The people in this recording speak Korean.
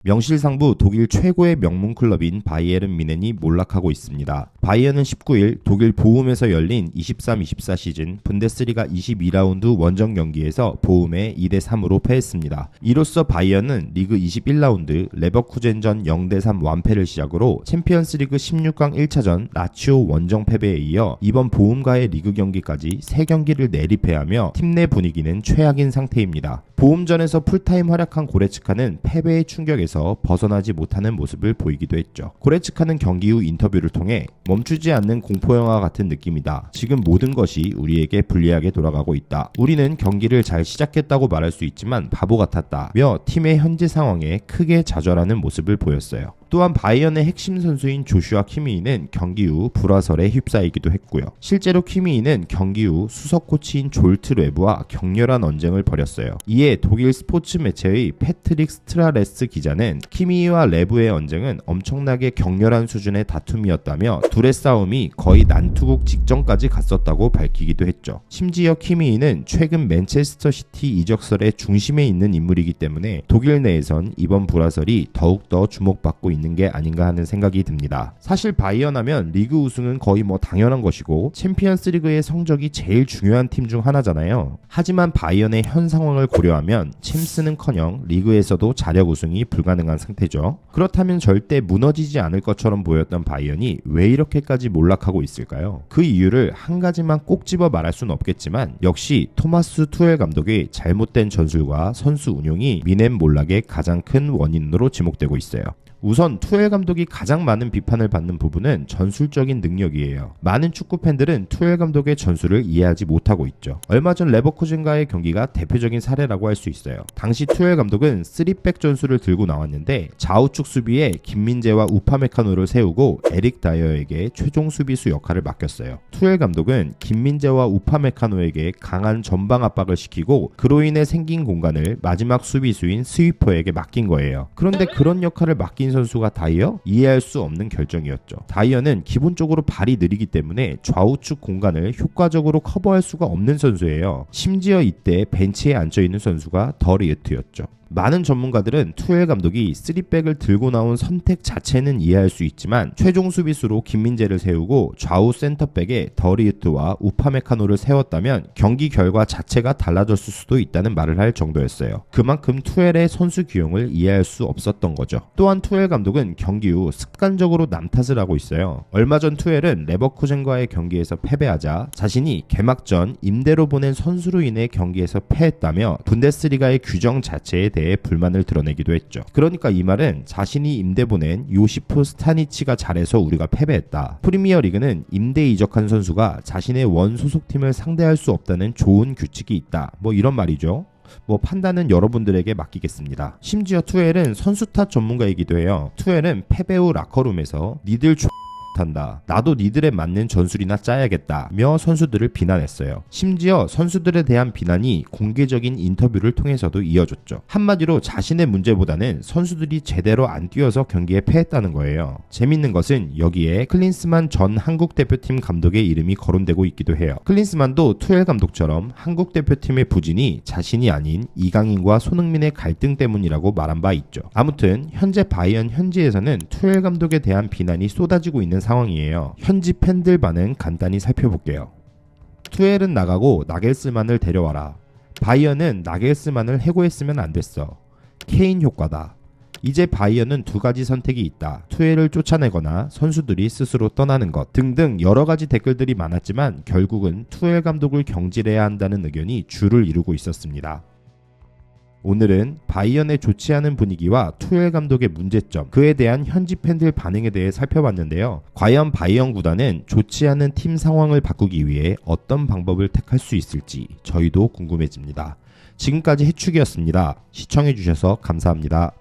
명실상부 독일 최고의 명문 클럽인 바이에른 뮌헨이 몰락하고 있습니다. 바이에른은 19일 독일 보훔에서 열린 23-24 시즌 분데스리가 22라운드 원정 경기에서 보훔에 2대3으로 패했습니다. 이로써 바이에른은 리그 21라운드 레버쿠젠전 0대3 완패를 시작으로 챔피언스리그 16강 1차전 라치오 원정 패배에 이어 이번 보훔과의 리그 경기까지 3경기를 내리패하며 팀 내 분위기는 최악인 상태입니다. 보훔전에서 풀타임 활약한 고레츠카는 패배의 충격에서 벗어나지 못하는 모습을 보이기도 했죠. 고레츠카는 경기 후 인터뷰를 통해 멈추지 않는 공포영화 같은 느낌이다. 지금 모든 것이 우리에게 불리하게 돌아가고 있다. 우리는 경기를 잘 시작했다고 말할 수 있지만 바보 같았다며 팀의 현재 상황에 크게 좌절하는 모습을 보였어요. 또한 바이에른의 핵심 선수인 조슈아 키미히는 경기 후 불화설에 휩싸이기도 했고요. 실제로 키미히는 경기 후 수석 코치인 졸트 레브와 격렬한 언쟁을 벌였어요. 이에 독일 스포츠 매체의 패트릭 스트라레스 기자는 키미히와 레브의 언쟁은 엄청나게 격렬한 수준의 다툼이었다며 둘의 싸움이 거의 난투극 직전까지 갔었다고 밝히기도 했죠. 심지어 키미히는 최근 맨체스터 시티 이적설의 중심에 있는 인물이기 때문에 독일 내에선 이번 불화설이 더욱더 주목받고 있는 게 아닌가 하는 생각이 듭니다. 사실 바이에른 하면 리그 우승은 거의 당연한 것이고 챔피언스리그의 성적이 제일 중요한 팀 중 하나잖아요. 하지만 바이에른의 현 상황을 고려하면 챔스는커녕 리그에서도 자력 우승이 불가능한 상태죠. 그렇다면 절대 무너지지 않을 것처럼 보였던 바이에른이 왜 이렇게까지 몰락하고 있을까요? 그 이유를 한 가지만 꼭 집어 말할 수는 없겠지만 역시 토마스 투엘 감독의 잘못된 전술과 선수 운용이 뮌헨 몰락의 가장 큰 원인으로 지목되고 있어요. 우선 투엘 감독이 가장 많은 비판을 받는 부분은 전술적인 능력이에요. 많은 축구 팬들은 투엘 감독의 전술을 이해하지 못하고 있죠. 얼마 전 레버쿠젠과의 경기가 대표적인 사례라고 할 수 있어요. 당시 투엘 감독은 3백 전술을 들고 나왔는데 좌우측 수비에 김민재와 우파메카노를 세우고 에릭 다이어에게 최종 수비수 역할을 맡겼어요. 투엘 감독은 김민재와 우파메카노에게 강한 전방 압박을 시키고 그로 인해 생긴 공간을 마지막 수비수인 스위퍼에게 맡긴 거예요. 그런데 그런 역할을 맡긴 선수가 다이어? 이해할 수 없는 결정이었죠. 다이어는 기본적으로 발이 느리기 때문에 좌우측 공간을 효과적으로 커버할 수가 없는 선수예요. 심지어 이때 벤치에 앉아있는 선수가 더리우트였죠. 많은 전문가들은 투엘 감독이 3백을 들고 나온 선택 자체는 이해할 수 있지만 최종 수비수로 김민재를 세우고 좌우 센터백에 더리우트와 우파메카노를 세웠다면 경기 결과 자체가 달라졌을 수도 있다는 말을 할 정도였어요. 그만큼 투엘의 선수 기용을 이해할 수 없었던 거죠. 또한 투엘 감독은 경기 후 습관적으로 남 탓을 하고 있어요. 얼마 전 투엘은 레버쿠젠과의 경기에서 패배하자 자신이 개막전 임대로 보낸 선수로 인해 경기에서 패했다며 분데스리가의 규정 자체에 대해 불만을 드러내기도 했죠. 그러니까 이 말은 자신이 임대 보낸 요시프 스타니치가 잘해서 우리가 패배했다. 프리미어 리그는 임대 이적한 선수가 자신의 원 소속팀을 상대할 수 없다는 좋은 규칙이 있다. 이런 말이죠. 판단은 여러분들에게 맡기겠습니다. 심지어 투엘은 선수 탓 전문가이기도 해요. 투엘은 패배 후 라커룸에서 니들 한다. 나도 니들에 맞는 전술이나 짜야겠다며 선수들을 비난했어요. 심지어 선수들에 대한 비난이 공개적인 인터뷰를 통해서도 이어졌죠. 한마디로 자신의 문제보다는 선수들이 제대로 안 뛰어서 경기에 패했다는 거예요. 재밌는 것은 여기에 클린스만 전 한국 대표팀 감독의 이름이 거론되고 있기도 해요. 클린스만도 투엘 감독처럼 한국 대표팀의 부진이 자신이 아닌 이강인과 손흥민의 갈등 때문이라고 말한 바 있죠. 아무튼 현재 바이에른 현지에서는 투엘 감독에 대한 비난이 쏟아지고 있는 상황이에요. 현지 팬들 반응 간단히 살펴볼게요. 투엘은 나가고 나겔스만을 데려와라. 바이에른은 나겔스만을 해고했으면 안 됐어. 케인 효과다. 이제 바이에른은 두 가지 선택이 있다. 투엘을 쫓아내거나 선수들이 스스로 떠나는 것 등등 여러 가지 댓글들이 많았지만 결국은 투엘 감독을 경질해야 한다는 의견이 주를 이루고 있었습니다. 오늘은 바이에른의 좋지 않은 분위기와 투엘 감독의 문제점, 그에 대한 현지 팬들 반응에 대해 살펴봤는데요. 과연 바이에른 구단은 좋지 않은 팀 상황을 바꾸기 위해 어떤 방법을 택할 수 있을지 저희도 궁금해집니다. 지금까지 해축이었습니다. 시청해주셔서 감사합니다.